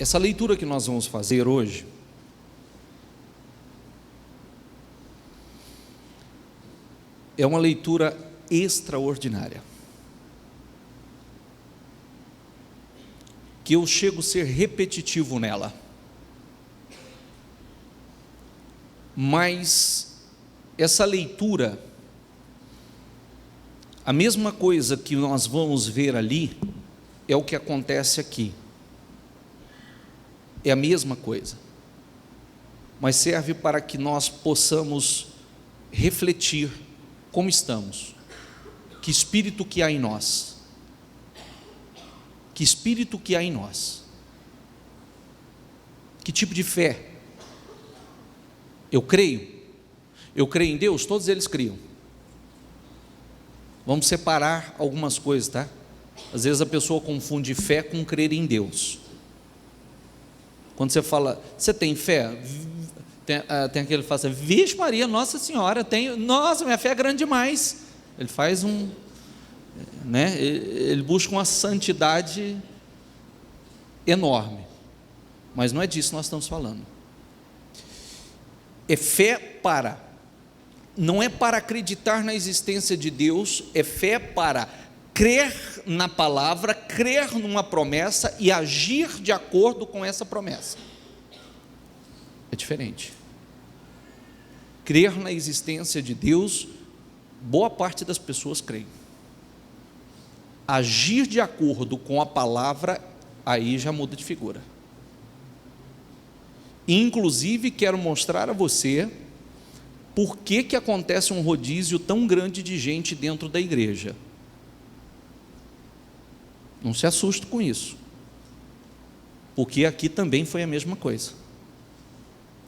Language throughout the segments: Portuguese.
Essa leitura que nós vamos fazer hoje é uma leitura extraordinária, que eu chego a ser repetitivo nela, mas essa leitura, a mesma coisa que nós vamos ver ali, é o que acontece aqui, é a mesma coisa, mas serve para que nós possamos refletir como estamos, que espírito que há em nós, que espírito que há em nós, que tipo de fé. Eu creio em Deus, todos eles criam. Vamos separar algumas coisas, tá? Às vezes a pessoa confunde fé com crer em Deus. Quando você fala, você tem fé? Tem aquele que fala assim, Vixe Maria, Nossa Senhora, nossa, minha fé é grande demais. Ele faz né? Ele busca uma santidade enorme, mas não é disso que nós estamos falando. É fé não é para acreditar na existência de Deus, é fé para crer na palavra, crer numa promessa e agir de acordo com essa promessa. É diferente. Crer na existência de Deus, boa parte das pessoas creem. Agir de acordo com a palavra, aí já muda de figura. Inclusive, quero mostrar a você por que acontece um rodízio tão grande de gente dentro da igreja. Não se assuste com isso, porque aqui também foi a mesma coisa,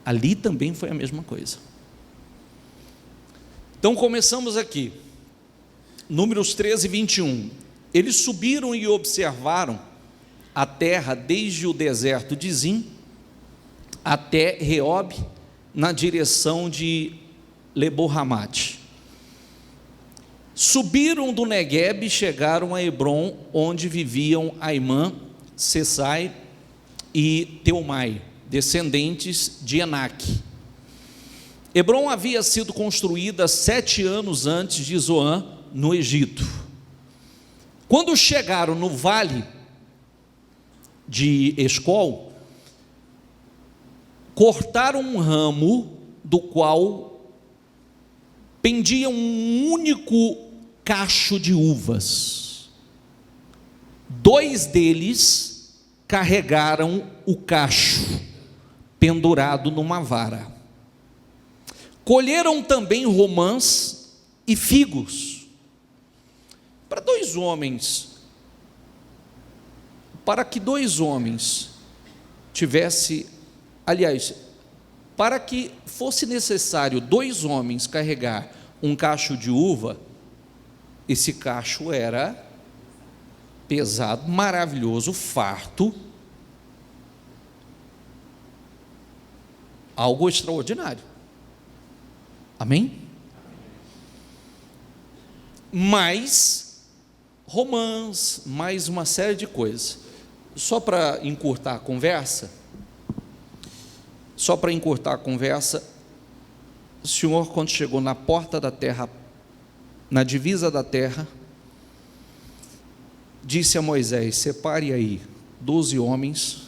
ali também foi a mesma coisa. Então começamos aqui, Números 13, 21. Eles subiram e observaram a terra desde o deserto de Zim até Reob, na direção de Lebo-Hamate. Subiram do Neguebe e chegaram a Hebron, onde viviam Aimã, Sesai e Teumai, descendentes de Enaque. Hebron havia sido construída 7 anos antes de Zoã, no Egito. Quando chegaram no vale de Escol, cortaram um ramo do qual pendia um único cacho de uvas. 2 deles carregaram o cacho pendurado numa vara. Colheram também romãs e figos. Para que 2 homens tivesse, aliás, para que fosse necessário 2 homens carregar um cacho de uva, esse cacho era pesado, maravilhoso, farto, algo extraordinário. Amém? Mais romãs, mais uma série de coisas. Só para encurtar a conversa, o Senhor, quando chegou na porta da terra, na divisa da terra, disse a Moisés: separe aí 12 homens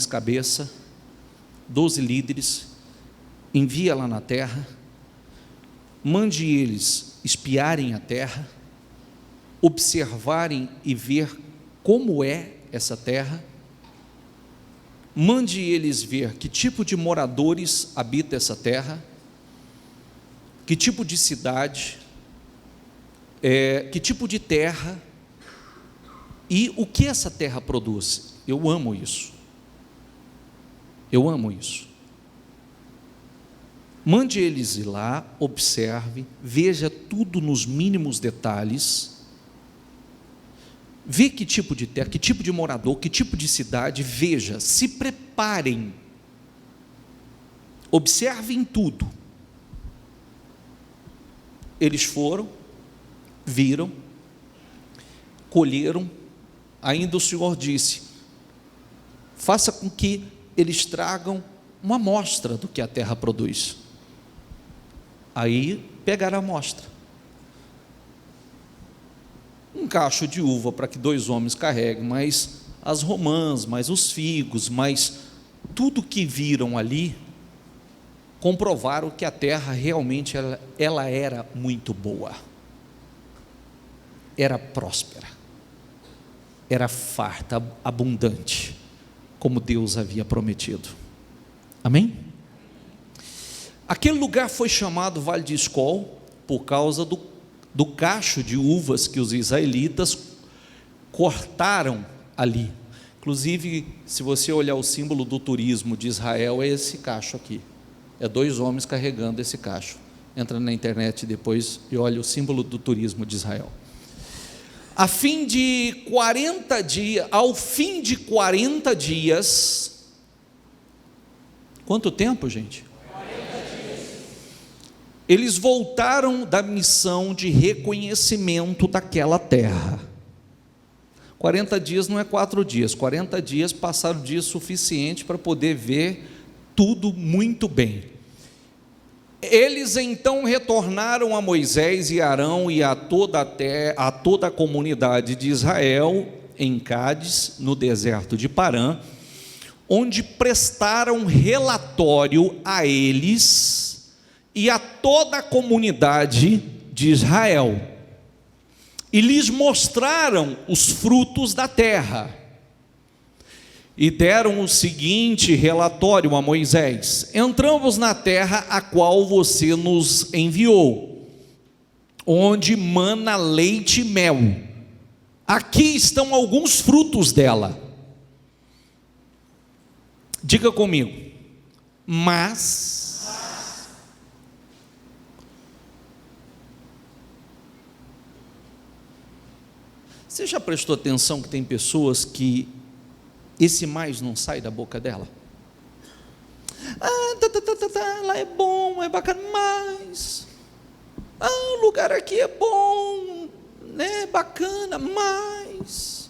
cabeça, 12 líderes, envia lá na terra, mande eles espiarem a terra, observarem e ver como é essa terra, mande eles ver que tipo de moradores habita essa terra, que tipo de cidade, que tipo de terra, e o que essa terra produz. Eu amo isso. Mande eles ir lá, observe, veja tudo nos mínimos detalhes, vê que tipo de terra, que tipo de morador, que tipo de cidade, veja, se preparem, observem tudo. Eles foram, viram, colheram, ainda o Senhor disse: faça com que eles tragam uma amostra do que a terra produz. Aí pegaram a amostra. Um cacho de uva para que 2 homens carreguem, mas as romãs, mais os figos, mais tudo que viram ali, comprovaram que a terra realmente ela era muito boa, era próspera, era farta, abundante, como Deus havia prometido. Amém? Aquele lugar foi chamado Vale de Escol por causa do cacho de uvas que os israelitas cortaram ali. Inclusive, se você olhar o símbolo do turismo de Israel, é esse cacho aqui, é 2 homens carregando esse cacho. Entra na internet depois e olha o símbolo do turismo de Israel. Ao fim de 40 dias, quanto tempo, gente? 40 dias. Eles voltaram da missão de reconhecimento daquela terra. 40 dias não é 4 dias, 40 dias passaram o dia suficiente para poder ver tudo muito bem. Eles então retornaram a Moisés e Arão e a toda a comunidade de Israel em Cádiz, no deserto de Parã, onde prestaram relatório a eles e a toda a comunidade de Israel, e lhes mostraram os frutos da terra. E deram o seguinte relatório a Moisés: entramos na terra a qual você nos enviou, onde mana leite e mel. Aqui estão alguns frutos dela. Diga comigo, mas você já prestou atenção que tem pessoas que esse mais não sai da boca dela? Lá é bom, é bacana, mas o lugar aqui é bom, né, bacana, mas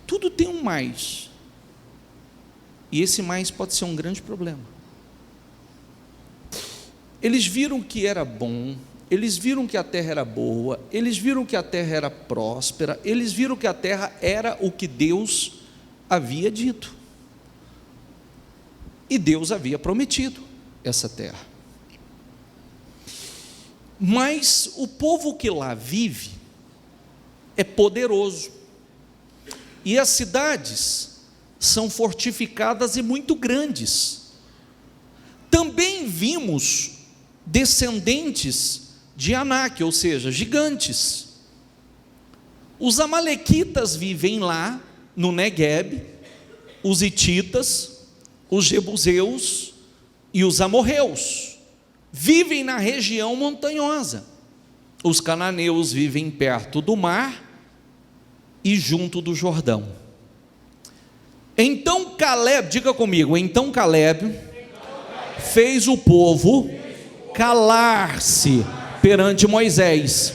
tudo tem um mais, e esse mais pode ser um grande problema. Eles viram que era bom, eles viram que a terra era boa, eles viram que a terra era próspera, eles viram que a terra era o que Deus havia dito, e Deus havia prometido essa terra. Mas o povo que lá vive é poderoso, e as cidades são fortificadas e muito grandes. Também vimos descendentes de Anak, ou seja, gigantes. Os amalequitas vivem lá no Negueb, os hititas, os jebuseus e os amorreus vivem na região montanhosa. Os cananeus vivem perto do mar e junto do Jordão. Então Caleb, diga comigo, então Caleb fez o povo calar-se perante Moisés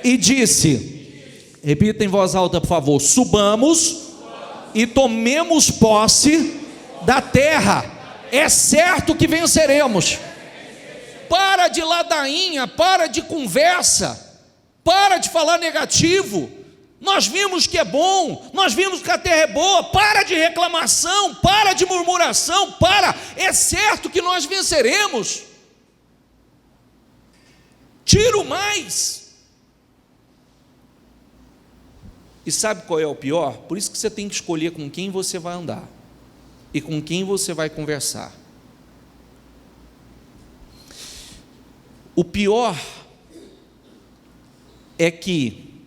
e disse, repita em voz alta por favor: subamos e tomemos posse da terra, é certo que venceremos. Para de ladainha, para de conversa, para de falar negativo. Nós vimos que é bom, nós vimos que a terra é boa. Para de reclamação, para de murmuração, é certo que nós venceremos. Tira o mais. E sabe qual é o pior? Por isso que você tem que escolher com quem você vai andar e com quem você vai conversar. O pior é que,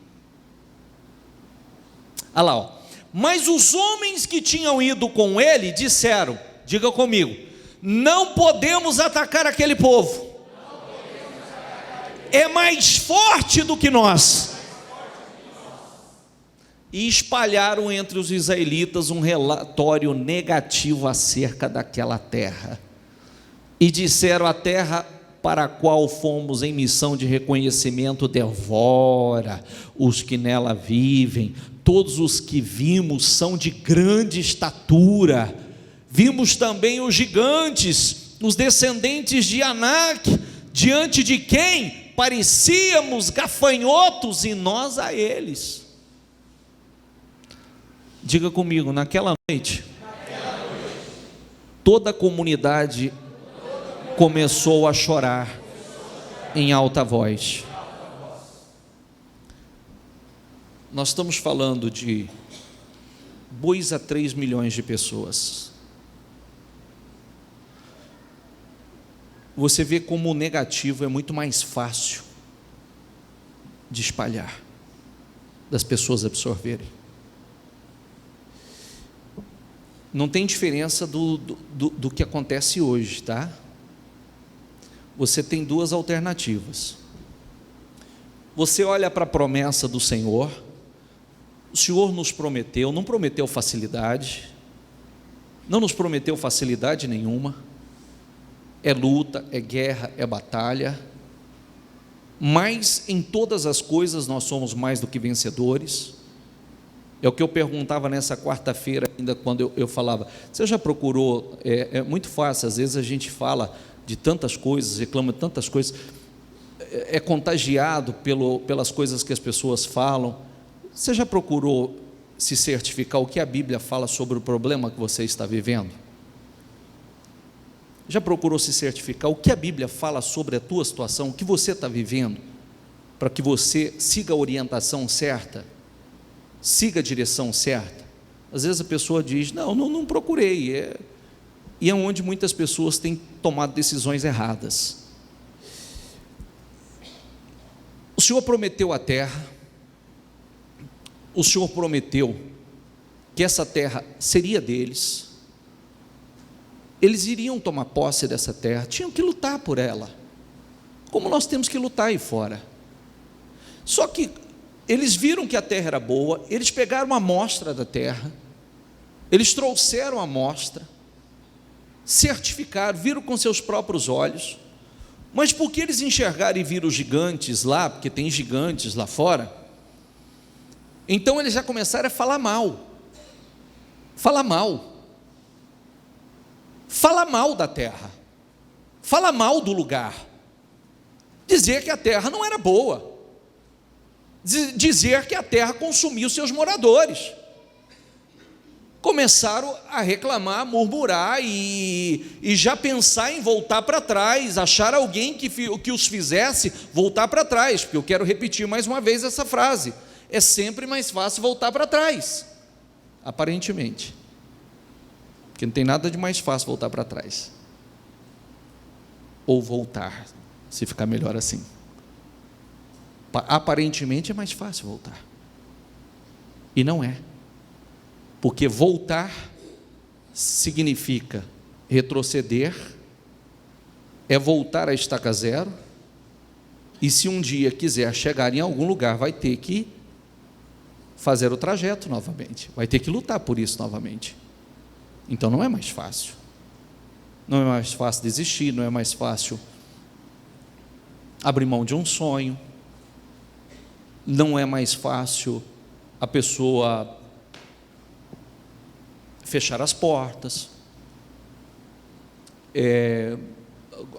olha lá, ó, mas os homens que tinham ido com ele disseram, diga comigo, não podemos atacar aquele povo, é mais forte do que nós. E espalharam entre os israelitas um relatório negativo acerca daquela terra, e disseram: a terra para a qual fomos em missão de reconhecimento devora os que nela vivem, todos os que vimos são de grande estatura. Vimos também os gigantes, os descendentes de Anak, diante de quem parecíamos gafanhotos e nós a eles. Diga comigo, naquela noite, toda a comunidade começou a chorar em alta voz. Nós estamos falando de 2 a 3 milhões de pessoas. Você vê como o negativo é muito mais fácil de espalhar, das pessoas absorverem. Não tem diferença do que acontece hoje, tá? Você tem 2 alternativas. Você olha para a promessa do Senhor. O Senhor nos prometeu, não prometeu facilidade, não nos prometeu facilidade nenhuma. É luta, é guerra, é batalha, mas em todas as coisas nós somos mais do que vencedores. É o que eu perguntava nessa quarta-feira, ainda quando eu falava, você já procurou, é muito fácil, às vezes a gente fala de tantas coisas, reclama de tantas coisas, é contagiado pelas coisas que as pessoas falam. Você já procurou se certificar o que a Bíblia fala sobre o problema que você está vivendo? Já procurou se certificar o que a Bíblia fala sobre a tua situação, o que você está vivendo, para que você siga a orientação certa, siga a direção certa? Às vezes a pessoa diz, não procurei, e é onde muitas pessoas têm tomado decisões erradas. O Senhor prometeu a terra, o Senhor prometeu que essa terra seria deles, eles iriam tomar posse dessa terra, tinham que lutar por ela, como nós temos que lutar aí fora. Só que eles viram que a terra era boa, eles pegaram uma amostra da terra, eles trouxeram a amostra, certificaram, viram com seus próprios olhos, mas porque eles enxergaram e viram os gigantes lá, porque tem gigantes lá fora, então eles já começaram a falar mal da terra, falar mal do lugar, dizer que a terra não era boa, dizer que a terra consumia os seus moradores. Começaram a reclamar, murmurar e já pensar em voltar para trás, achar alguém que os fizesse voltar para trás, porque eu quero repetir mais uma vez essa frase, é sempre mais fácil voltar para trás, aparentemente, porque não tem nada de mais fácil voltar para trás, ou voltar, se ficar melhor assim. Aparentemente é mais fácil voltar, e não é, porque voltar significa retroceder, é voltar à estaca zero, e se um dia quiser chegar em algum lugar, vai ter que fazer o trajeto novamente, vai ter que lutar por isso novamente. Então não é mais fácil, não é mais fácil desistir, não é mais fácil abrir mão de um sonho, não é mais fácil a pessoa fechar as portas.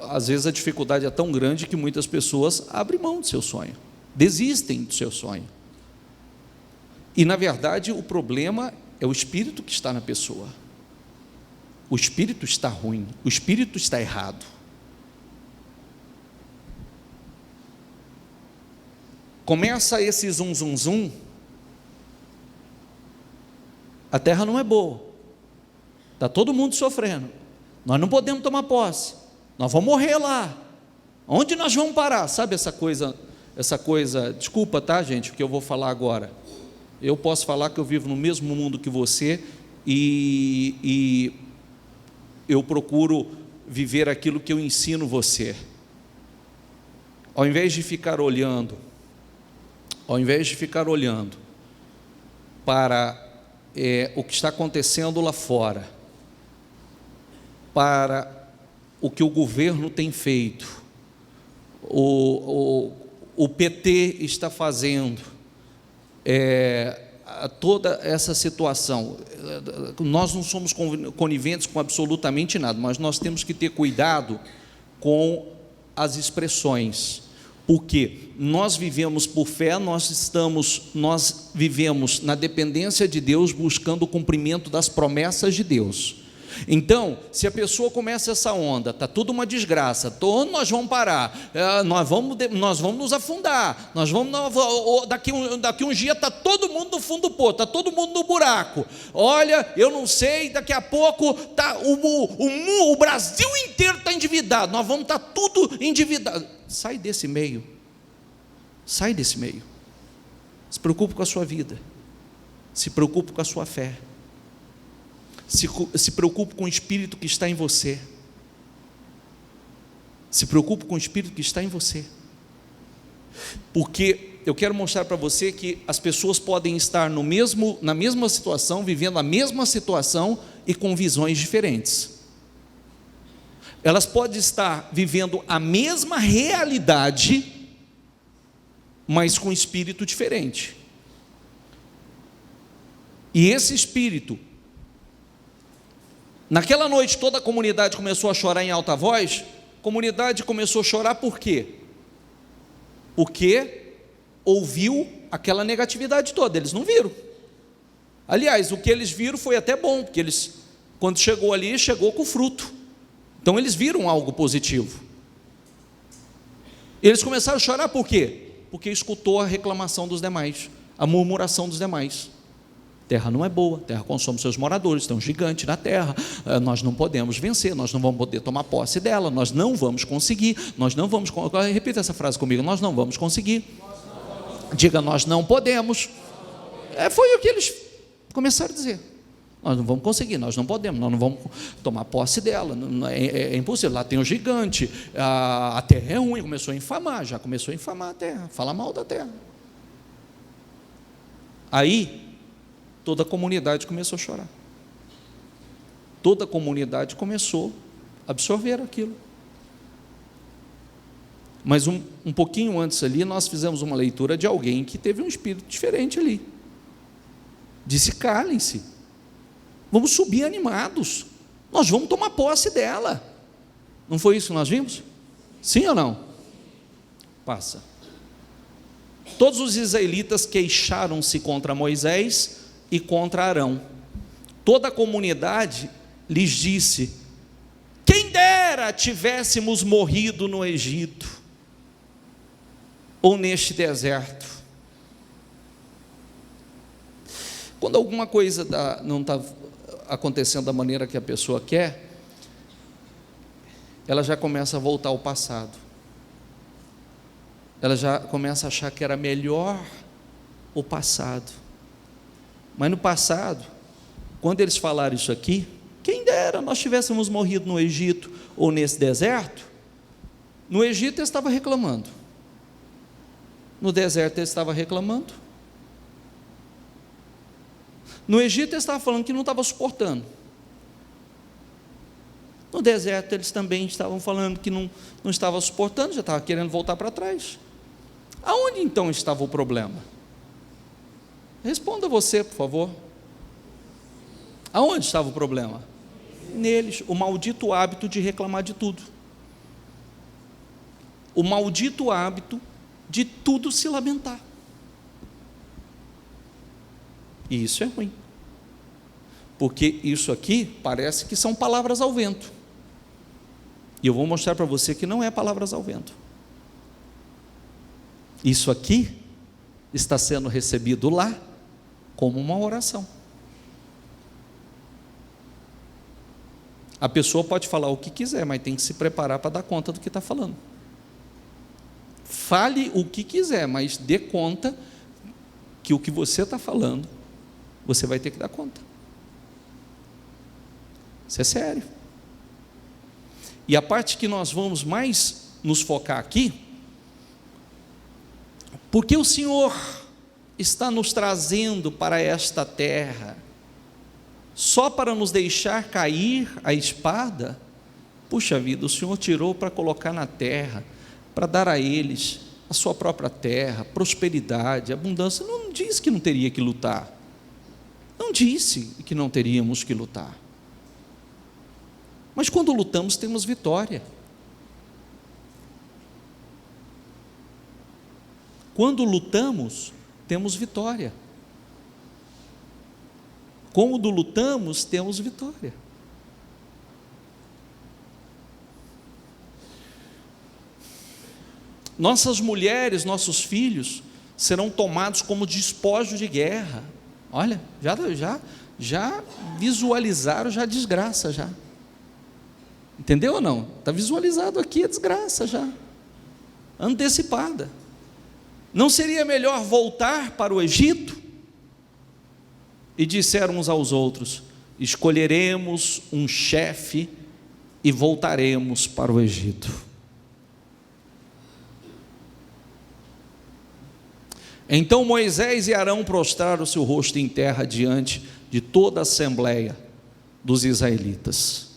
Às vezes a dificuldade é tão grande que muitas pessoas abrem mão do seu sonho, desistem do seu sonho, e na verdade o problema é o espírito que está na pessoa. O espírito está ruim, o espírito está errado. Começa esse zum, zum, zum, a terra não é boa, está todo mundo sofrendo, nós não podemos tomar posse, nós vamos morrer lá, onde nós vamos parar? Sabe essa coisa, desculpa, tá, gente, o que eu vou falar agora, eu posso falar que eu vivo no mesmo mundo que você, e eu procuro viver aquilo que eu ensino você, ao invés de ficar olhando para o que está acontecendo lá fora, para o que o governo tem feito, o PT está fazendo, toda essa situação. Nós não somos coniventes com absolutamente nada, mas nós temos que ter cuidado com as expressões, porque nós vivemos por fé, nós vivemos na dependência de Deus, buscando o cumprimento das promessas de Deus. Então, se a pessoa começa essa onda, está tudo uma desgraça, onde nós vamos parar? Nós vamos nos afundar, daqui um dia está todo mundo no fundo do poço, está todo mundo no buraco. Olha, eu não sei, daqui a pouco o Brasil inteiro está endividado, nós vamos estar tudo endividado. Sai desse meio, sai desse meio. Se preocupe com a sua vida, se preocupe com a sua fé. Se preocupe com o Espírito que está em você. Se preocupe com o Espírito que está em você. Porque eu quero mostrar para você que as pessoas podem estar na mesma situação, vivendo a mesma situação e com visões diferentes. Elas podem estar vivendo a mesma realidade, mas com espírito diferente. E esse espírito, naquela noite toda a comunidade começou a chorar em alta voz. A comunidade começou a chorar por quê? Porque ouviu aquela negatividade toda, eles não viram. Aliás, o que eles viram foi até bom, porque eles, quando chegou ali, chegou com fruto. Então eles viram algo positivo. Eles começaram a chorar por quê? Porque escutou a reclamação dos demais, a murmuração dos demais. Terra não é boa, terra consome seus moradores, tem um gigante na terra, nós não podemos vencer, nós não vamos poder tomar posse dela, nós não vamos conseguir, repita essa frase comigo, nós não vamos conseguir. Diga, nós não podemos. Foi o que eles começaram a dizer. Nós não vamos conseguir, nós não podemos, nós não vamos tomar posse dela, é impossível, lá tem um gigante, a terra é ruim, começou a infamar a terra, falar mal da terra. Aí, toda a comunidade começou a chorar. Toda a comunidade começou a absorver aquilo. Mas um pouquinho antes ali, nós fizemos uma leitura de alguém que teve um espírito diferente ali. Disse, calem-se, vamos subir animados, nós vamos tomar posse dela. Não foi isso que nós vimos? Sim ou não? Passa. Todos os israelitas queixaram-se contra Moisés e contra Arão. Toda a comunidade lhes disse, quem dera tivéssemos morrido no Egito, ou neste deserto. Quando alguma coisa não está acontecendo da maneira que a pessoa quer, ela já começa a voltar ao passado. Ela já começa a achar que era melhor o passado. Mas no passado, quando eles falaram isso aqui, quem dera nós tivéssemos morrido no Egito ou nesse deserto. No Egito ele estava reclamando, no deserto ele estava reclamando, no Egito ele estava falando que não estava suportando, no deserto eles também estavam falando que não estava suportando, já estava querendo voltar para trás. Aonde então estava o problema? Responda você, por favor. Aonde estava o problema? Neles, o maldito hábito de reclamar de tudo. O maldito hábito de tudo se lamentar. E isso é ruim. Porque isso aqui parece que são palavras ao vento. E eu vou mostrar para você que não é palavras ao vento. Isso aqui está sendo recebido lá como uma oração. A pessoa pode falar o que quiser, mas tem que se preparar para dar conta do que está falando. Fale o que quiser, mas dê conta que o que você está falando, você vai ter que dar conta. Isso é sério. E a parte que nós vamos mais nos focar aqui, porque o Senhor está nos trazendo para esta terra, só para nos deixar cair a espada? Puxa vida, o Senhor tirou para colocar na terra, para dar a eles a sua própria terra, prosperidade, abundância. Não diz que não teria que lutar, Não disse que não teríamos que lutar. Mas quando lutamos, temos vitória. Quando lutamos, temos vitória. Quando lutamos, temos vitória. Nossas mulheres, nossos filhos serão tomados como despojos de guerra. Olha, já visualizaram já a desgraça já. Entendeu ou não? Está visualizado aqui a desgraça já, antecipada. Não seria melhor voltar para o Egito? E disseram uns aos outros: escolheremos um chefe e voltaremos para o Egito. Então Moisés e Arão prostraram seu rosto em terra diante de toda a assembleia dos israelitas.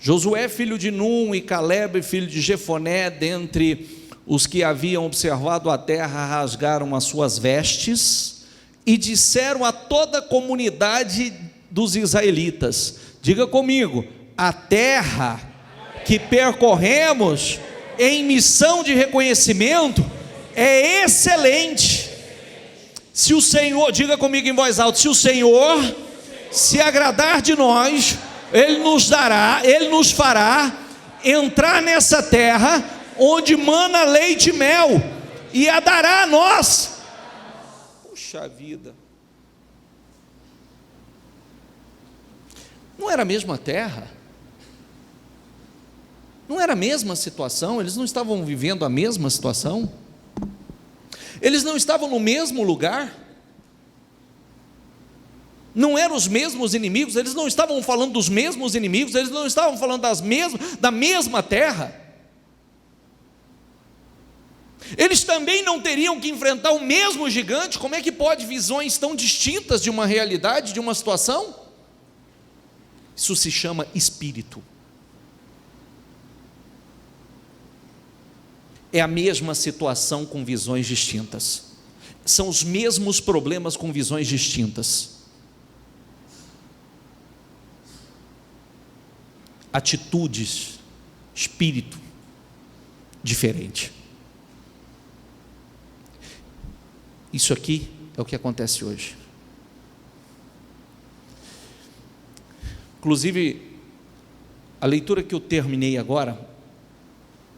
Josué, filho de Num, e Calebe, filho de Jefoné, dentre os que haviam observado a terra, rasgaram as suas vestes e disseram a toda a comunidade dos israelitas: diga comigo, a terra que percorremos em missão de reconhecimento é excelente. Se o Senhor, diga comigo em voz alta, se o Senhor se agradar de nós, Ele nos dará, Ele nos fará entrar nessa terra onde mana leite e mel, e a dará a nós. Puxa vida, não era a mesma terra? Não era a mesma situação? Eles não estavam vivendo a mesma situação? Eles não estavam no mesmo lugar? Não eram os mesmos inimigos? Eles não estavam falando dos mesmos inimigos? Eles não estavam falando da mesma terra? Eles também não teriam que enfrentar o mesmo gigante? Como é que pode visões tão distintas de uma realidade, de uma situação? Isso se chama espírito. É a mesma situação com visões distintas. São os mesmos problemas com visões distintas. Atitudes, espírito diferente. Isso aqui é o que acontece hoje. Inclusive, a leitura que eu terminei agora,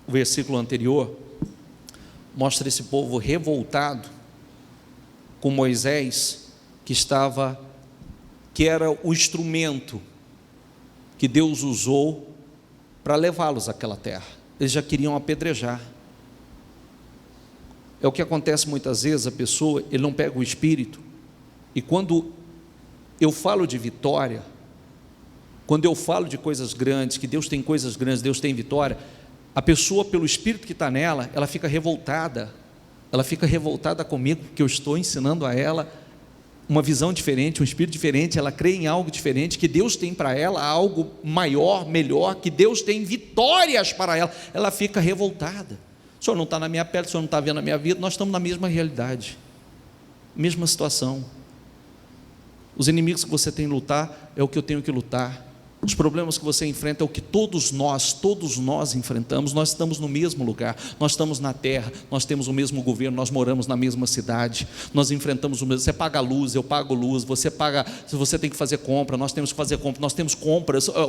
o versículo anterior, mostra esse povo revoltado com Moisés, que era o instrumento que Deus usou para levá-los àquela terra. Eles já queriam apedrejar. É o que acontece muitas vezes, a pessoa, ele não pega o espírito, e quando eu falo de vitória, quando eu falo de coisas grandes, que Deus tem coisas grandes, Deus tem vitória, a pessoa, pelo espírito que está nela, ela fica revoltada comigo, porque eu estou ensinando a ela uma visão diferente, um espírito diferente, ela crê em algo diferente, que Deus tem para ela algo maior, melhor, que Deus tem vitórias para ela, ela fica revoltada. O senhor não está na minha pele, o senhor não está vendo a minha vida, nós estamos na mesma realidade, mesma situação. Os inimigos que você tem que lutar, é o que eu tenho que lutar. Os problemas que você enfrenta é o que todos nós enfrentamos. Nós estamos no mesmo lugar, nós estamos na terra, nós temos o mesmo governo, nós moramos na mesma cidade, nós enfrentamos o mesmo. Você paga luz, eu pago luz, você tem que fazer compra, nós temos que fazer compra, nós temos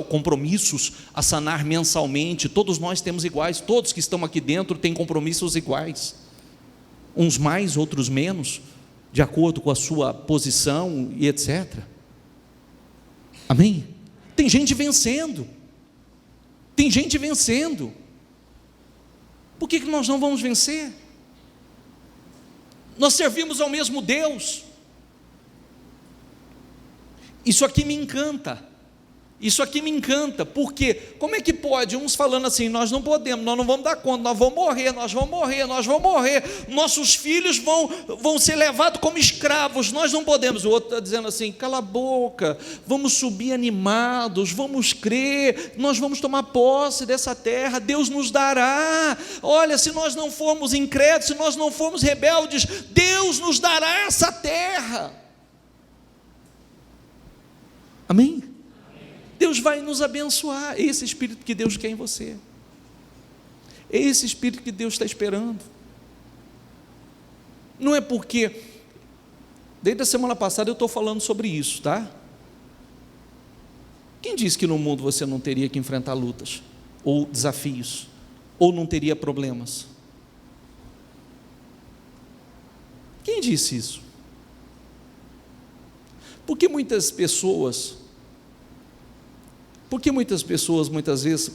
compromissos a sanar mensalmente, todos nós temos iguais, todos que estão aqui dentro têm compromissos iguais, uns mais, outros menos, de acordo com a sua posição e etc. Amém? Tem gente vencendo. Por que nós não vamos vencer? Nós servimos ao mesmo Deus. Isso aqui me encanta. Porque como é que pode, uns falando assim, nós não podemos, nós não vamos dar conta, nós vamos morrer, nossos filhos vão ser levados como escravos, nós não podemos. O outro está dizendo assim, cala a boca, vamos subir animados, vamos crer, nós vamos tomar posse dessa terra, Deus nos dará. Olha, se nós não formos incrédulos, se nós não formos rebeldes, Deus nos dará essa terra. Amém? Deus vai nos abençoar. É esse espírito que Deus quer em você. É esse espírito que Deus está esperando. Não é porque, desde a semana passada eu estou falando sobre isso, tá? Quem disse que no mundo você não teria que enfrentar lutas, ou desafios, ou não teria problemas? Quem disse isso? Porque muitas pessoas muitas vezes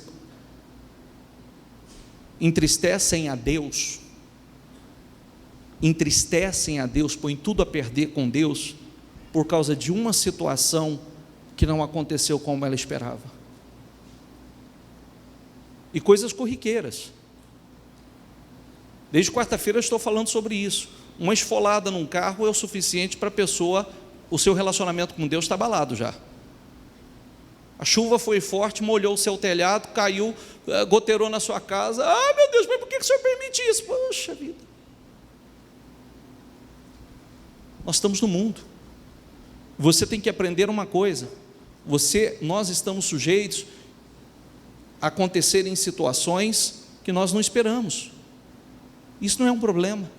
entristecem a Deus, põem tudo a perder com Deus, por causa de uma situação que não aconteceu como ela esperava, e coisas corriqueiras. Desde quarta-feira eu estou falando sobre isso. Uma esfolada num carro é o suficiente para a pessoa, o seu relacionamento com Deus está abalado já. A chuva foi forte, molhou o seu telhado, caiu, goteirou na sua casa. Ah, meu Deus, mas por que o Senhor permite isso? Poxa vida. Nós estamos no mundo. Você tem que aprender uma coisa. Nós estamos sujeitos a acontecerem situações que nós não esperamos. Isso não é um problema.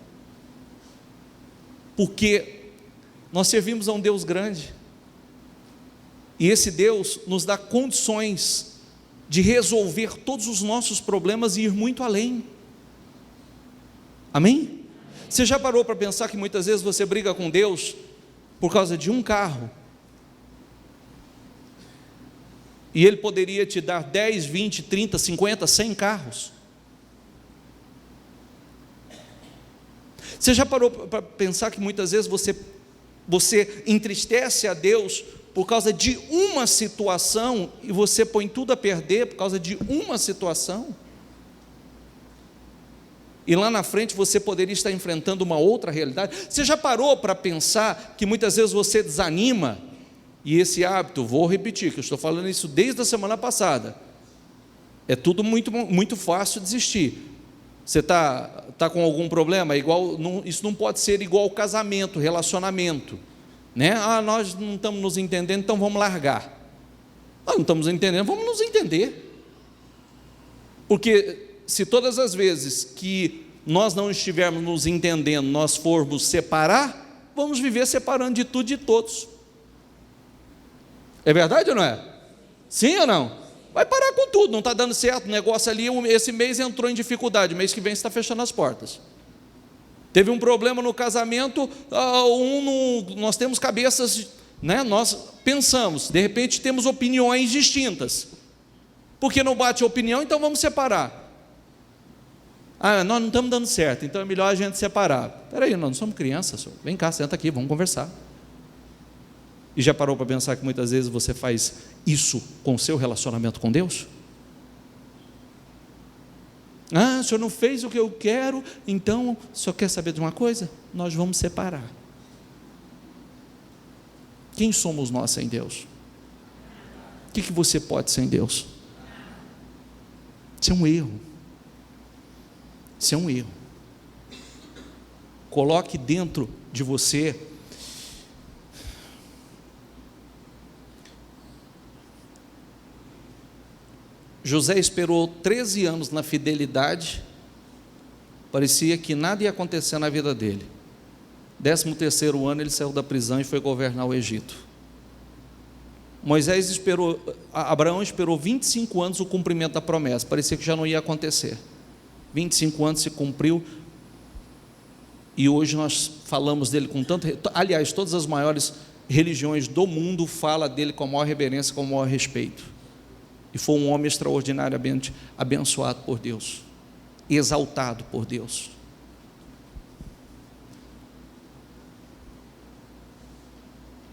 Porque nós servimos a um Deus grande. E esse Deus nos dá condições de resolver todos os nossos problemas e ir muito além. Amém? Você já parou para pensar que muitas vezes você briga com Deus por causa de um carro? E Ele poderia te dar 10, 20, 30, 50, 100 carros. Você já parou para pensar que muitas vezes você entristece a Deus por causa de uma situação, e você põe tudo a perder por causa de uma situação? E lá na frente você poderia estar enfrentando uma outra realidade. Você já parou para pensar que muitas vezes você desanima? E esse hábito, vou repetir, que eu estou falando isso desde a semana passada, é tudo muito, muito fácil desistir. Você está com algum problema? Isso não pode ser igual ao casamento, relacionamento, né? Nós não estamos nos entendendo, então vamos largar. Nós não estamos entendendo, vamos nos entender. Porque se todas as vezes que nós não estivermos nos entendendo, nós formos separar, vamos viver separando de tudo e de todos. É verdade ou não é? Sim ou não? Vai parar com tudo, não está dando certo, o negócio ali, esse mês entrou em dificuldade, mês que vem você está fechando as portas. Teve um problema no casamento, nós temos cabeças, né? Nós pensamos, de repente temos opiniões distintas. Porque não bate a opinião, então vamos separar. Nós não estamos dando certo, então é melhor a gente separar. Espera aí, nós não somos crianças, senhor. Vem cá, senta aqui, vamos conversar. E já parou para pensar que muitas vezes você faz isso com o seu relacionamento com Deus? O senhor não fez o que eu quero, então o senhor quer saber de uma coisa? Nós vamos separar. Quem somos nós sem Deus? O que você pode sem Deus? Isso é um erro. Isso é um erro. Coloque dentro de você José esperou 13 anos na fidelidade, parecia que nada ia acontecer na vida dele. 13º ano ele saiu da prisão e foi governar o Egito. Abraão esperou 25 anos o cumprimento da promessa, parecia que já não ia acontecer. 25 anos se cumpriu, e hoje nós falamos dele com tanto, aliás, todas as maiores religiões do mundo falam dele com a maior reverência, com o maior respeito. E foi um homem extraordinariamente abençoado por Deus, exaltado por Deus.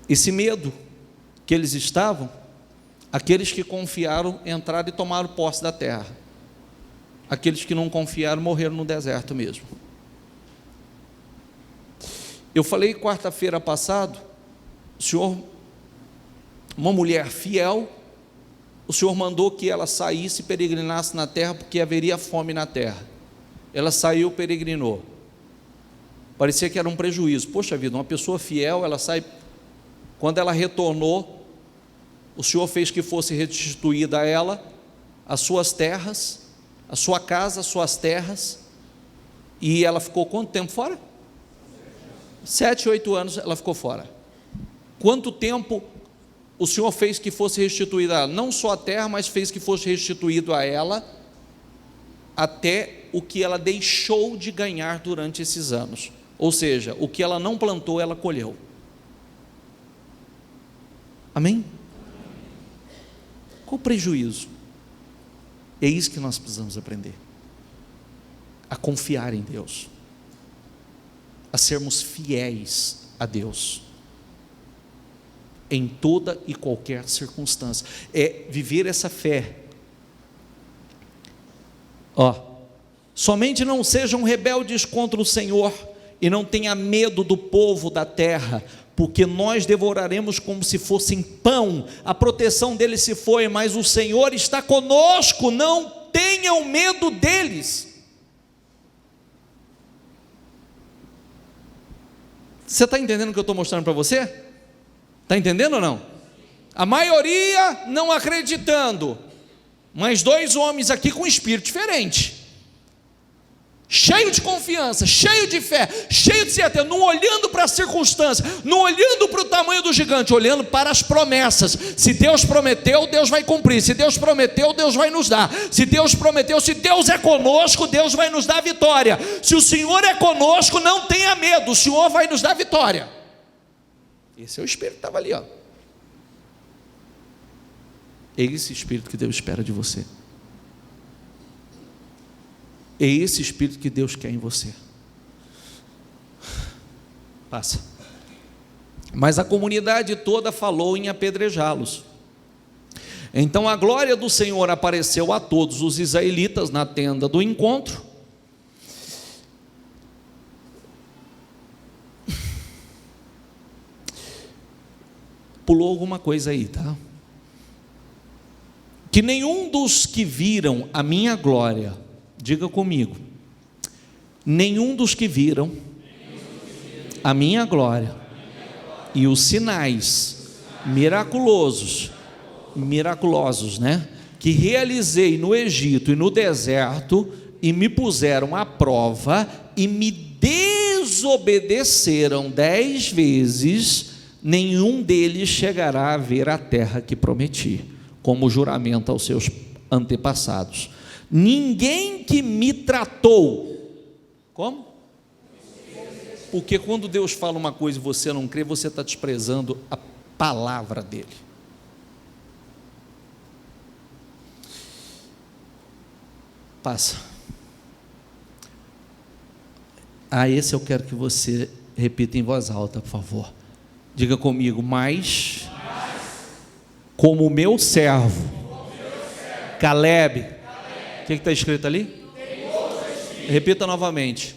Esse medo que eles estavam, aqueles que confiaram entraram e tomaram posse da terra. Aqueles que não confiaram morreram no deserto mesmo. Eu falei quarta-feira passada, uma mulher fiel, o Senhor mandou que ela saísse e peregrinasse na terra, porque haveria fome na terra. Ela saiu, peregrinou. Parecia que era um prejuízo. Poxa vida, uma pessoa fiel, ela sai. Quando ela retornou, o Senhor fez que fosse restituída a ela as suas terras, a sua casa, as suas terras, e ela ficou quanto tempo fora? 7, 8 anos ela ficou fora. Quanto tempo o Senhor fez que fosse restituída a ela? Não só a terra, mas fez que fosse restituído a ela até o que ela deixou de ganhar durante esses anos. Ou seja, o que ela não plantou, ela colheu. Amém? Qual o prejuízo? É isso que nós precisamos aprender: a confiar em Deus, a sermos fiéis a Deus em toda e qualquer circunstância. É viver essa fé. Somente não sejam rebeldes contra o Senhor e não tenha medo do povo da terra, porque nós devoraremos como se fossem pão. A proteção deles se foi, mas o Senhor está conosco. Não tenham medo deles. Você está entendendo o que eu estou mostrando para você? Está entendendo ou não? A maioria não acreditando, mas 2 homens aqui com espírito diferente, cheio de confiança, cheio de fé, cheio de certeza, não olhando para as circunstâncias, não olhando para o tamanho do gigante, olhando para as promessas. Se Deus prometeu, Deus vai cumprir. Se Deus prometeu, Deus vai nos dar. Se Deus prometeu, se Deus é conosco, Deus vai nos dar vitória. Se o Senhor é conosco, não tenha medo, o Senhor vai nos dar vitória. Esse é o espírito que estava ali, É esse espírito que Deus espera de você. É esse espírito que Deus quer em você. Passa. Mas a comunidade toda falou em apedrejá-los. Então a glória do Senhor apareceu a todos os israelitas na tenda do encontro. Pulou alguma coisa aí, tá? Que nenhum dos que viram a minha glória, diga comigo, nenhum dos que viram a minha glória e os sinais miraculosos, né, que realizei no Egito e no deserto, e me puseram à prova e me desobedeceram 10 vezes, nenhum deles chegará a ver a terra que prometi, como juramento aos seus antepassados. Ninguém que me tratou, como? Porque quando Deus fala uma coisa e você não crê, você está desprezando a palavra dele. Passa. Esse eu quero que você repita em voz alta, por favor. Diga comigo: mas como o meu servo Caleb, o que está escrito ali? Repita novamente.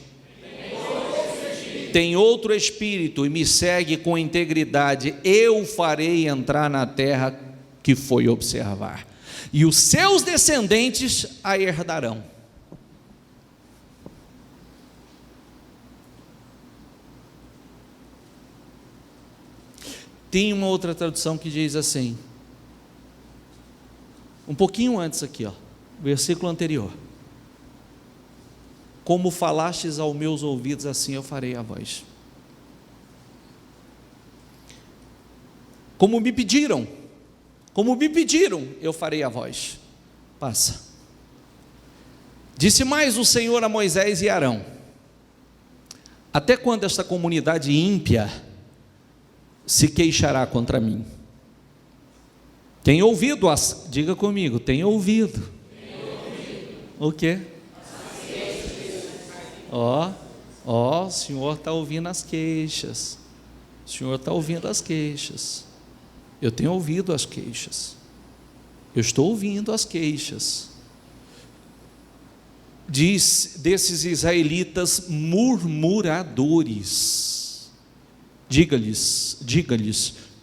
Tem outro espírito e me segue com integridade, eu farei entrar na terra que foi observar, e os seus descendentes a herdarão. Tem uma outra tradução que diz assim, um pouquinho antes aqui, versículo anterior: como falastes aos meus ouvidos, assim eu farei a vós. Como me pediram, eu farei a vós. Passa. Disse mais o Senhor a Moisés e Arão: até quando esta comunidade ímpia se queixará contra mim? Tem ouvido, diga comigo, tem ouvido. O quê? O Senhor está ouvindo as queixas. O Senhor está ouvindo as queixas. Eu tenho ouvido as queixas. Eu estou ouvindo as queixas. Diz desses israelitas murmuradores. Diga-lhes,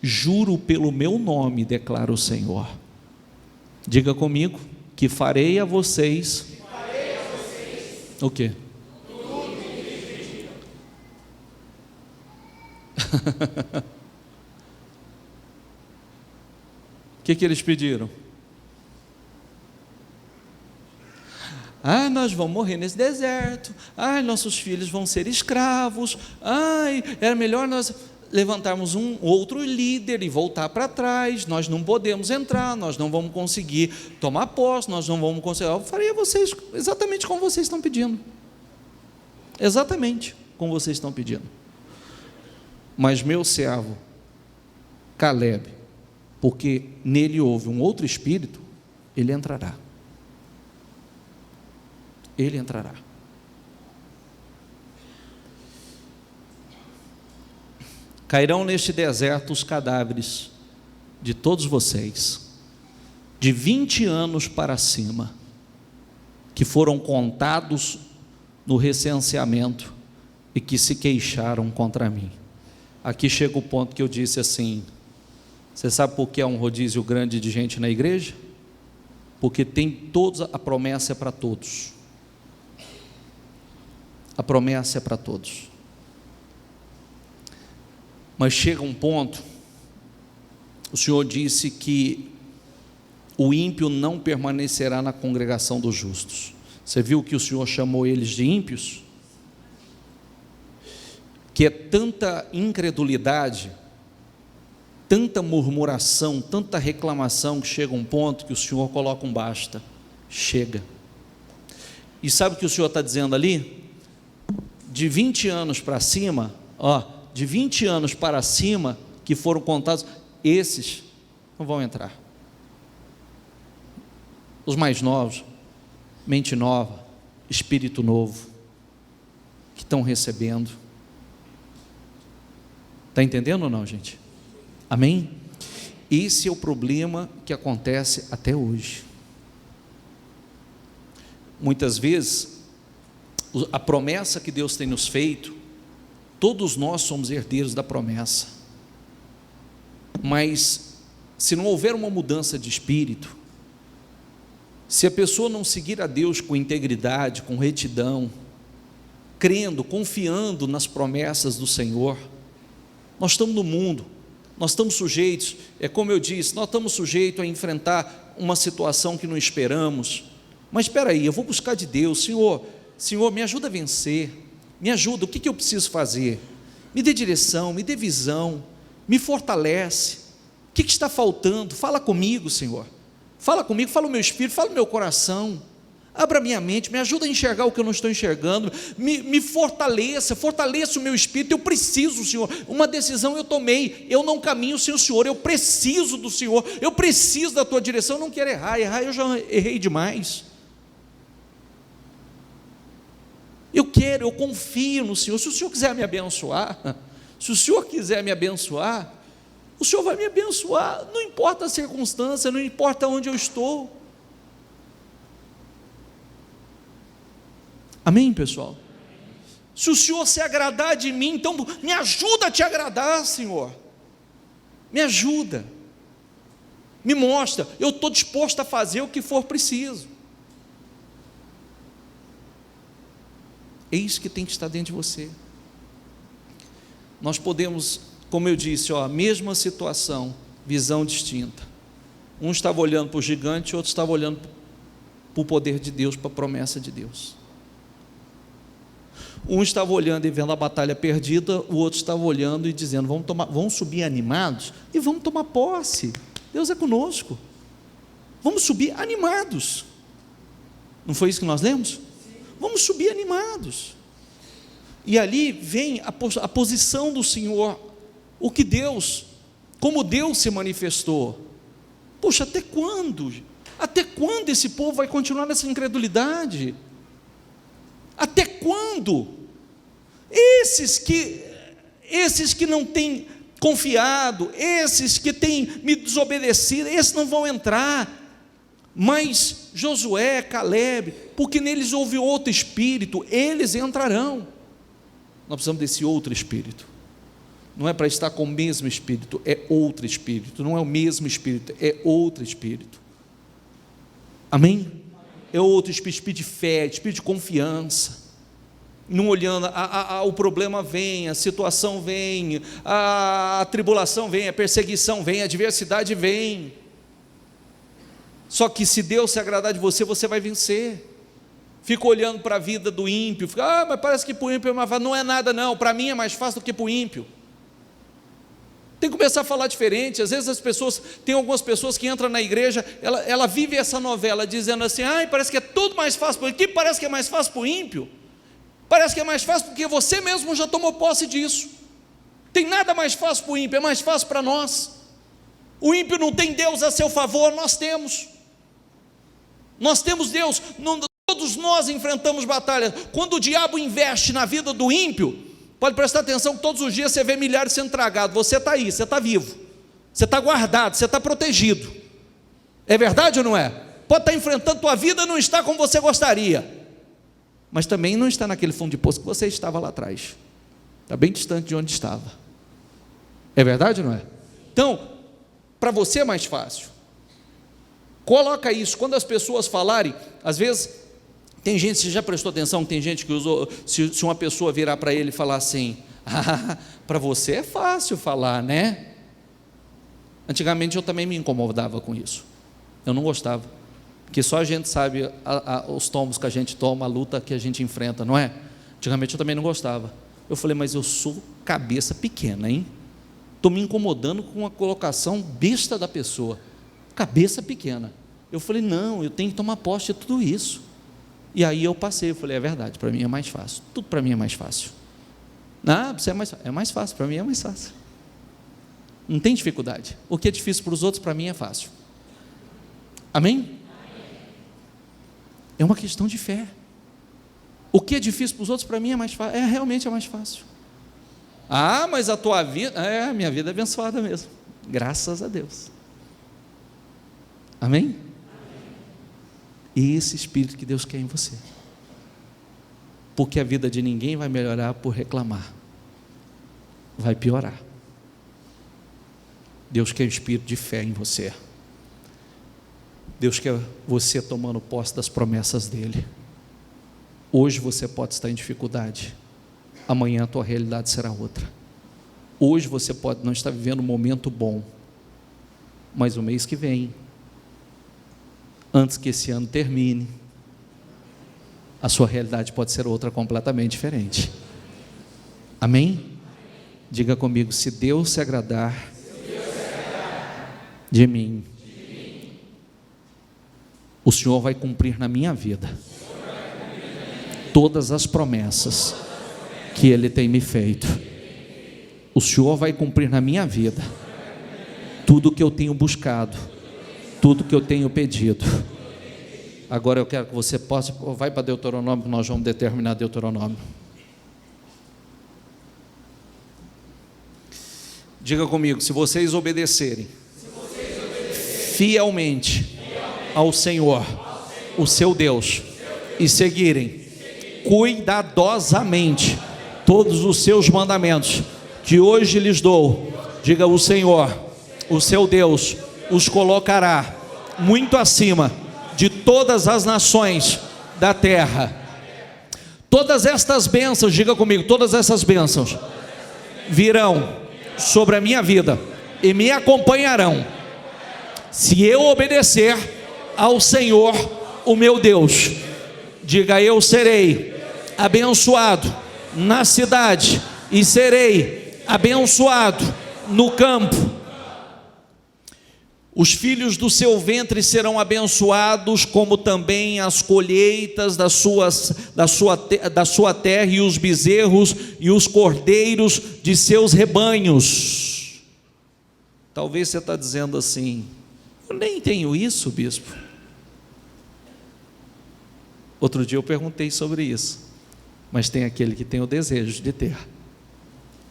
juro pelo meu nome, declara o Senhor. Diga comigo, que farei a vocês. O quê? que eles pediram? Nós vamos morrer nesse deserto. Nossos filhos vão ser escravos. Era melhor nós levantarmos um outro líder e voltar para trás. Nós não podemos entrar, nós não vamos conseguir tomar posse, nós não vamos conseguir. Eu faria vocês exatamente como vocês estão pedindo. Exatamente como vocês estão pedindo. Mas meu servo Caleb, porque nele houve um outro espírito, ele entrará. Ele entrará. Cairão neste deserto os cadáveres de todos vocês, de 20 anos para cima, que foram contados no recenseamento e que se queixaram contra mim. Aqui chega o ponto que eu disse assim: você sabe por que é um rodízio grande de gente na igreja? Porque tem todos, a promessa é para todos. A promessa é para todos. Mas chega um ponto, o Senhor disse que o ímpio não permanecerá na congregação dos justos. Você viu que o Senhor chamou eles de ímpios? Que é tanta incredulidade, tanta murmuração, tanta reclamação, que chega um ponto que o Senhor coloca um basta. Chega. E sabe o que o Senhor está dizendo ali? De 20 anos para cima, de 20 anos para cima, que foram contados, esses não vão entrar. Os mais novos, mente nova, espírito novo, que estão recebendo. Está entendendo ou não, gente? Amém? Esse é o problema que acontece até hoje. Muitas vezes, a promessa que Deus tem nos feito, todos nós somos herdeiros da promessa, mas se não houver uma mudança de espírito, se a pessoa não seguir a Deus com integridade, com retidão, crendo, confiando nas promessas do Senhor, nós estamos no mundo, nós estamos sujeitos, é como eu disse, nós estamos sujeitos a enfrentar uma situação que não esperamos, mas espera aí, eu vou buscar de Deus. Senhor, me ajuda a vencer, me ajuda, o que eu preciso fazer? Me dê direção, me dê visão, me fortalece, o que está faltando? Fala comigo, Senhor, fala comigo, fala o meu espírito, fala o meu coração, abra minha mente, me ajuda a enxergar o que eu não estou enxergando, me fortaleça o meu espírito. Eu preciso, Senhor, uma decisão eu tomei, eu não caminho sem o Senhor, eu preciso do Senhor, eu preciso da tua direção, eu não quero errar eu já errei demais. Eu confio no Senhor. Se o Senhor quiser me abençoar, o Senhor vai me abençoar, não importa a circunstância, não importa onde eu estou. Amém, pessoal? Se o Senhor se agradar de mim, então me ajuda a te agradar, Senhor, me ajuda, me mostra, eu estou disposto a fazer o que for preciso. É isso que tem que estar dentro de você. Nós podemos, como eu disse, mesma situação, visão distinta. Um estava olhando para o gigante, outro estava olhando para o poder de Deus, para a promessa de Deus. Um estava olhando e vendo a batalha perdida, o outro estava olhando e dizendo: vamos subir animados e vamos tomar posse. Deus é conosco. Vamos subir animados. Não foi isso que nós lemos? Vamos subir animados. E ali vem a posição do Senhor, o que Deus, como Deus se manifestou. Poxa, até quando? Até quando esse povo vai continuar nessa incredulidade? Até quando? Esses que não têm confiado, esses que têm me desobedecido, esses não vão entrar. Mas Josué, Caleb, porque neles houve outro espírito, eles entrarão. Nós precisamos desse outro espírito. Não é para estar com o mesmo espírito, é outro espírito. Não é o mesmo espírito, é outro espírito. Amém? É outro espírito de fé, espírito de confiança. Não olhando, o problema vem, a situação vem, a tribulação vem, a perseguição vem, a adversidade vem. Só que se Deus se agradar de você, você vai vencer. Fica olhando para a vida do ímpio, fica, mas parece que para o ímpio é mais fácil. Não é nada não, para mim é mais fácil do que para o ímpio. Tem que começar a falar diferente. Às vezes tem algumas pessoas que entram na igreja, ela vive essa novela dizendo assim, parece que é tudo mais fácil para o ímpio. Parece que é mais fácil para o ímpio? Parece que é mais fácil porque você mesmo já tomou posse disso. Tem nada mais fácil para o ímpio, é mais fácil para nós. O ímpio não tem Deus a seu favor, nós temos. Nós temos Deus, todos nós enfrentamos batalhas. Quando o diabo investe na vida do ímpio, pode prestar atenção que todos os dias você vê milhares sendo tragados. Você está aí, você está vivo, você está guardado, você está protegido. É verdade ou não é? Pode estar enfrentando a tua vida, não está como você gostaria, mas também não está naquele fundo de poço que você estava lá atrás. Está bem distante de onde estava. É verdade ou não é? Então, para você é mais fácil. Coloca isso, quando as pessoas falarem, às vezes, tem gente, você já prestou atenção, tem gente que usou, se uma pessoa virar para ele e falar assim, para você é fácil falar, né? Antigamente eu também me incomodava com isso, eu não gostava, porque só a gente sabe os tombos que a gente toma, a luta que a gente enfrenta, não é? Antigamente eu também não gostava. Eu falei, mas eu sou cabeça pequena, hein? Estou me incomodando com a colocação besta da pessoa, cabeça pequena. Eu falei, não, eu tenho que tomar posse de tudo isso. E aí eu passei, eu falei, é verdade, para mim é mais fácil, tudo para mim é mais fácil. Você é mais fácil, para mim é mais fácil. Não tem dificuldade. O que é difícil para os outros, para mim é fácil. Amém? É uma questão de fé. O que é difícil para os outros, para mim é mais fácil. Realmente é mais fácil. Mas a tua vida, a minha vida é abençoada mesmo. Graças a Deus. Amém? E esse espírito que Deus quer em você. Porque a vida de ninguém vai melhorar por reclamar. Vai piorar. Deus quer um espírito de fé em você. Deus quer você tomando posse das promessas dEle. Hoje você pode estar em dificuldade, amanhã a tua realidade será outra. Hoje você pode não estar vivendo um momento bom, mas o mês que vem, antes que esse ano termine, a sua realidade pode ser outra, completamente diferente. Amém? Diga comigo, se Deus se agradar de mim, o Senhor vai cumprir na minha vida todas as promessas que Ele tem me feito. O Senhor vai cumprir na minha vida tudo que eu tenho buscado, tudo que eu tenho pedido. Agora eu quero que você possa, vai para Deuteronômio, que nós vamos determinar Deuteronômio. Diga comigo, se vocês obedecerem fielmente ao Senhor, o seu Deus, e seguirem cuidadosamente todos os seus mandamentos que hoje lhes dou, diga, o Senhor, o seu Deus, os colocará muito acima de todas as nações da terra. Todas estas bênçãos, diga comigo, todas essas bênçãos virão sobre a minha vida e me acompanharão se eu obedecer ao Senhor, o meu Deus. Diga, eu serei abençoado na cidade e serei abençoado no campo. Os filhos do seu ventre serão abençoados, como também as colheitas da sua terra, e os bezerros e os cordeiros de seus rebanhos. Talvez você está dizendo assim, eu nem tenho isso, bispo. Outro dia eu perguntei sobre isso, mas tem aquele que tem o desejo de ter.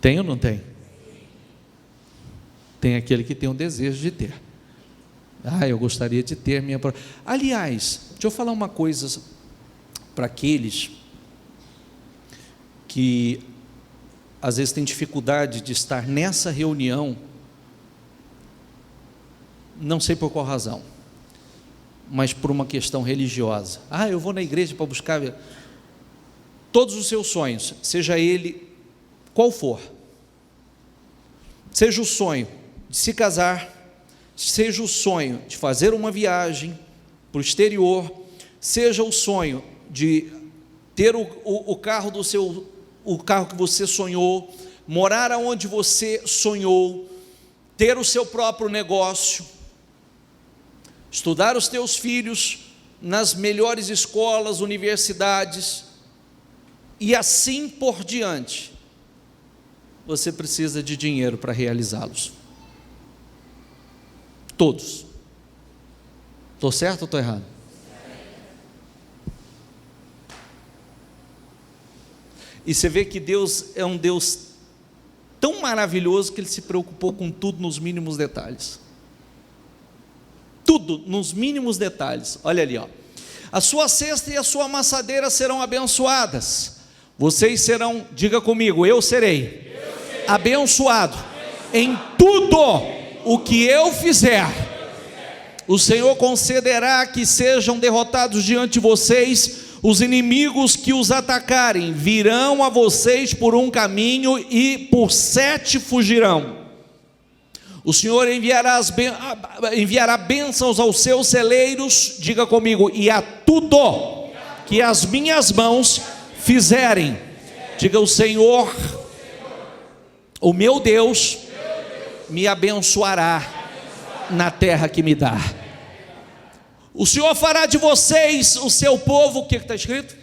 Tem ou não tem? Tem aquele que tem o desejo de ter. Eu gostaria de ter minha... Aliás, deixa eu falar uma coisa para aqueles que às vezes têm dificuldade de estar nessa reunião, não sei por qual razão, mas por uma questão religiosa. Eu vou na igreja para buscar todos os seus sonhos, seja ele qual for, seja o sonho de se casar, seja o sonho de fazer uma viagem, para o exterior, seja o sonho de ter o carro o carro que você sonhou, morar aonde você sonhou, ter o seu próprio negócio, estudar os teus filhos nas melhores escolas, universidades, e assim por diante. Você precisa de dinheiro para realizá-los. Todos. Estou certo ou estou errado? E você vê que Deus é um Deus tão maravilhoso que Ele se preocupou com tudo nos mínimos detalhes. Tudo nos mínimos detalhes. Olha ali, ó. A sua cesta e a sua amassadeira serão abençoadas. Vocês serão, diga comigo, eu serei abençoado em tudo o que eu fizer. O Senhor concederá que sejam derrotados diante de vocês os inimigos que os atacarem. Virão a vocês por um caminho e por 7 fugirão. O Senhor enviará bênçãos aos seus celeiros, diga comigo, e a tudo que as minhas mãos fizerem. Diga: o Senhor, o meu Deus, me abençoará na terra que me dá. O Senhor fará de vocês o seu povo, o que está escrito?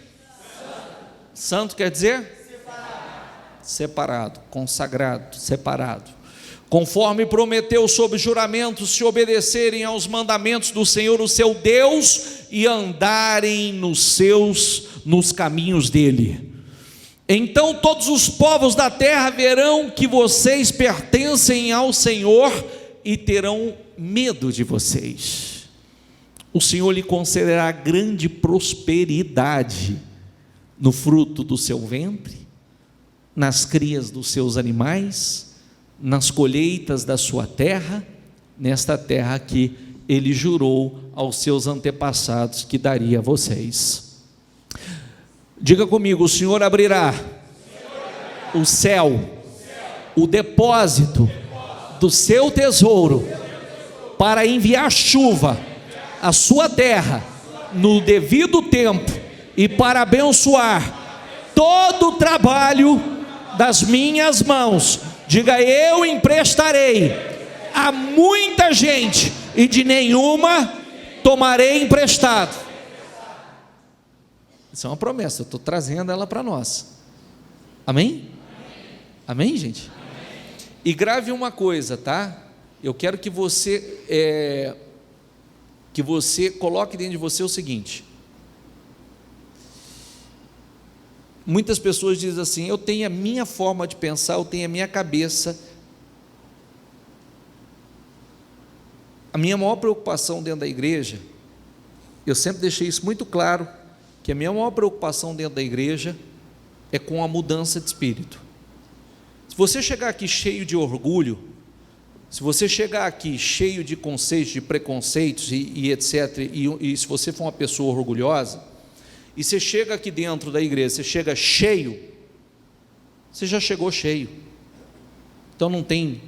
Santo quer dizer? Separado, consagrado, separado. Conforme prometeu sob juramento, se obedecerem aos mandamentos do Senhor, o seu Deus, e andarem nos caminhos dele. Então todos os povos da terra verão que vocês pertencem ao Senhor e terão medo de vocês. O Senhor lhe concederá grande prosperidade no fruto do seu ventre, nas crias dos seus animais, nas colheitas da sua terra, nesta terra que Ele jurou aos seus antepassados que daria a vocês. Diga comigo: o Senhor abrirá o céu, o depósito do seu tesouro, para enviar chuva à sua terra no devido tempo e para abençoar todo o trabalho das minhas mãos. Diga: eu emprestarei a muita gente e de nenhuma tomarei emprestado. Isso é uma promessa, eu estou trazendo ela para nós. Amém? Amém, gente? E grave uma coisa, tá? Eu quero que você coloque dentro de você o seguinte: muitas pessoas dizem assim: eu tenho a minha forma de pensar, eu tenho a minha cabeça. A minha maior preocupação dentro da igreja, eu sempre deixei isso muito claro, que a minha maior preocupação dentro da igreja é com a mudança de espírito. Se você chegar aqui cheio de orgulho, se você chegar aqui cheio de conceitos, de preconceitos e etc., e se você for uma pessoa orgulhosa, e você chega aqui dentro da igreja, você chega cheio, você já chegou cheio. Então não tem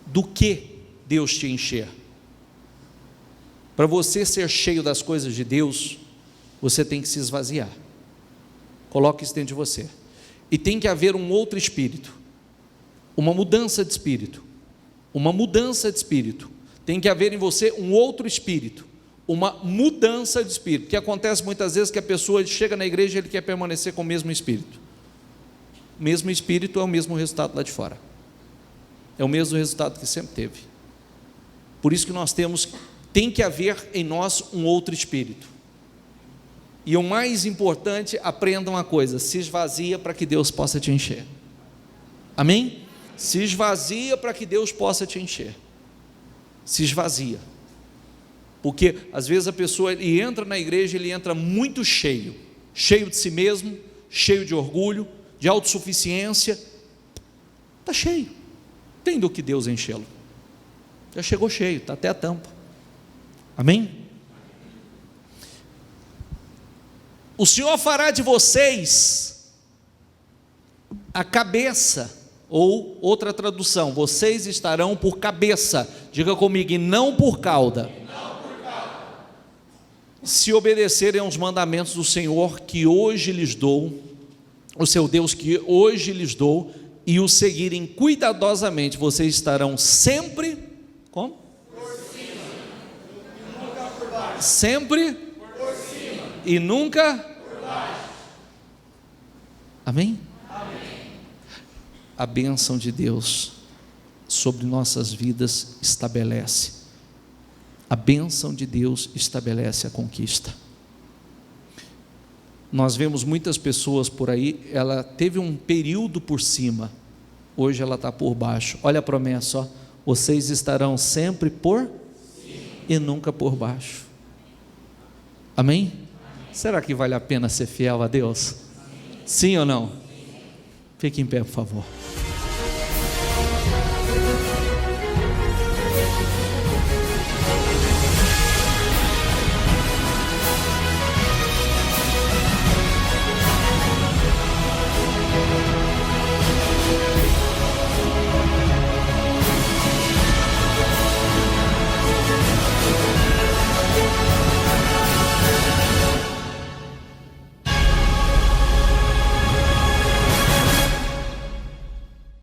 do que Deus te encher. Para você ser cheio das coisas de Deus, você tem que se esvaziar. Coloque isso dentro de você. E tem que haver um outro espírito, uma mudança de espírito. Uma mudança de espírito. Tem que haver em você um outro espírito, uma mudança de espírito. O que acontece muitas vezes que a pessoa chega na igreja e ele quer permanecer com o mesmo espírito. O mesmo espírito é o mesmo resultado lá de fora. É o mesmo resultado que sempre teve. Por isso que tem que haver em nós um outro espírito. E o mais importante, aprenda uma coisa: se esvazia para que Deus possa te encher. Amém? Se esvazia para que Deus possa te encher. Se esvazia. Porque às vezes a pessoa entra na igreja, ele entra muito cheio de si mesmo, cheio de orgulho, de autossuficiência. Está cheio. Tem do que Deus enchê-lo. Já chegou cheio, está até a tampa. Amém? O Senhor fará de vocês a cabeça, ou outra tradução, vocês estarão por cabeça. Diga comigo: e não por cauda. se obedecerem aos mandamentos do Senhor que hoje lhes dou, o seu Deus que hoje lhes dou, e o seguirem cuidadosamente, vocês estarão sempre, como? Por cima, e nunca por baixo. Sempre por cima e nunca por baixo. Amém? Amém. A bênção de Deus sobre nossas vidas estabelece. A bênção de Deus estabelece a conquista. Nós vemos muitas pessoas por aí, ela teve um período por cima, hoje ela está por baixo. Olha a promessa, ó, vocês estarão sempre por cima e nunca por baixo. Amém? Amém? Será que vale a pena ser fiel a Deus? Amém. Sim ou não? Sim. Fique em pé, por favor.